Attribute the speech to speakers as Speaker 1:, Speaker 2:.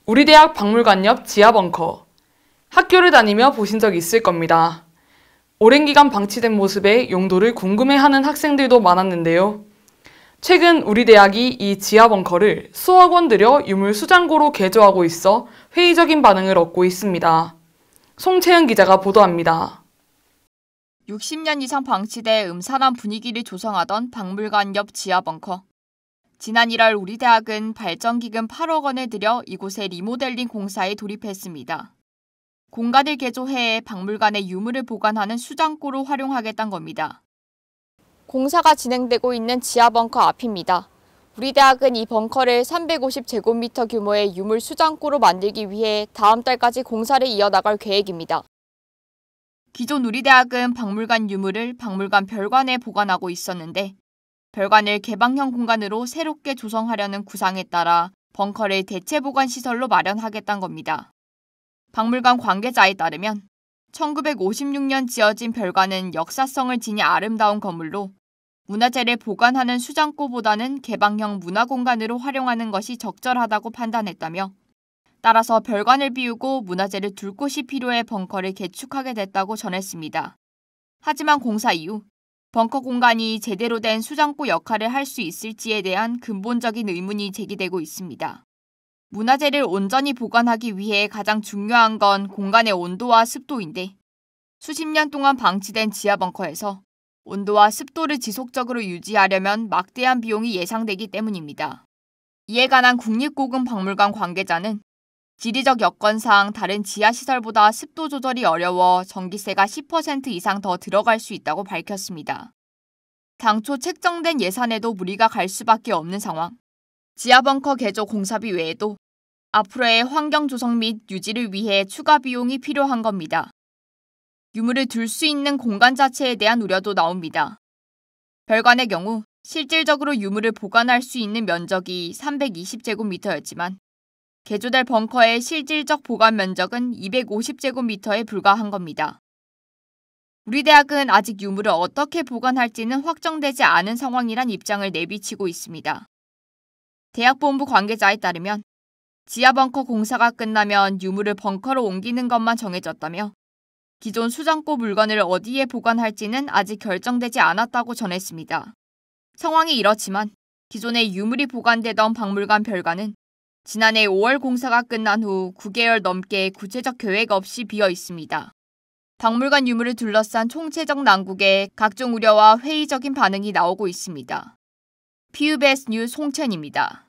Speaker 1: 우리 대학 박물관 옆 지하 벙커. 학교를 다니며 보신 적 있을 겁니다. 오랜 기간 방치된 모습에 용도를 궁금해하는 학생들도 많았는데요. 최근 우리 대학이 이 지하 벙커를 수억 원 들여 유물 수장고로 개조하고 있어 회의적인 반응을 얻고 있습니다. 송채은 기자가 보도합니다.
Speaker 2: 60년 이상 방치돼 음산한 분위기를 조성하던 박물관 옆 지하 벙커. 지난 1월 우리 대학은 발전기금 8억 원을 들여 이곳의 리모델링 공사에 돌입했습니다. 공간을 개조해 박물관의 유물을 보관하는 수장고로 활용하겠다는 겁니다. 공사가 진행되고 있는 지하 벙커 앞입니다. 우리 대학은 이 벙커를 350제곱미터 규모의 유물 수장고로 만들기 위해 다음 달까지 공사를 이어나갈 계획입니다. 기존 우리 대학은 박물관 유물을 박물관 별관에 보관하고 있었는데 별관을 개방형 공간으로 새롭게 조성하려는 구상에 따라 벙커를 대체 보관 시설로 마련하겠다는 겁니다. 박물관 관계자에 따르면 1956년 지어진 별관은 역사성을 지닌 아름다운 건물로 문화재를 보관하는 수장고보다는 개방형 문화공간으로 활용하는 것이 적절하다고 판단했다며 따라서 별관을 비우고 문화재를 둘 곳이 필요해 벙커를 개축하게 됐다고 전했습니다. 하지만 공사 이후 벙커 공간이 제대로 된 수장고 역할을 할 수 있을지에 대한 근본적인 의문이 제기되고 있습니다. 문화재를 온전히 보관하기 위해 가장 중요한 건 공간의 온도와 습도인데 수십 년 동안 방치된 지하 벙커에서 온도와 습도를 지속적으로 유지하려면 막대한 비용이 예상되기 때문입니다. 이에 관한 국립고궁박물관 관계자는 지리적 여건상 다른 지하시설보다 습도 조절이 어려워 전기세가 10% 이상 더 들어갈 수 있다고 밝혔습니다. 당초 책정된 예산에도 무리가 갈 수밖에 없는 상황. 지하벙커 개조 공사비 외에도 앞으로의 환경 조성 및 유지를 위해 추가 비용이 필요한 겁니다. 유물을 둘 수 있는 공간 자체에 대한 우려도 나옵니다. 별관의 경우 실질적으로 유물을 보관할 수 있는 면적이 320제곱미터였지만 개조될 벙커의 실질적 보관 면적은 250제곱미터에 불과한 겁니다. 우리 대학은 아직 유물을 어떻게 보관할지는 확정되지 않은 상황이란 입장을 내비치고 있습니다. 대학본부 관계자에 따르면 지하 벙커 공사가 끝나면 유물을 벙커로 옮기는 것만 정해졌다며 기존 수장고 물건을 어디에 보관할지는 아직 결정되지 않았다고 전했습니다. 상황이 이렇지만 기존에 유물이 보관되던 박물관 별관은 지난해 5월 공사가 끝난 후 9개월 넘게 구체적 계획 없이 비어 있습니다. 박물관 유물을 둘러싼 총체적 난국에 각종 우려와 회의적인 반응이 나오고 있습니다. PUBS 뉴스 송채은입니다.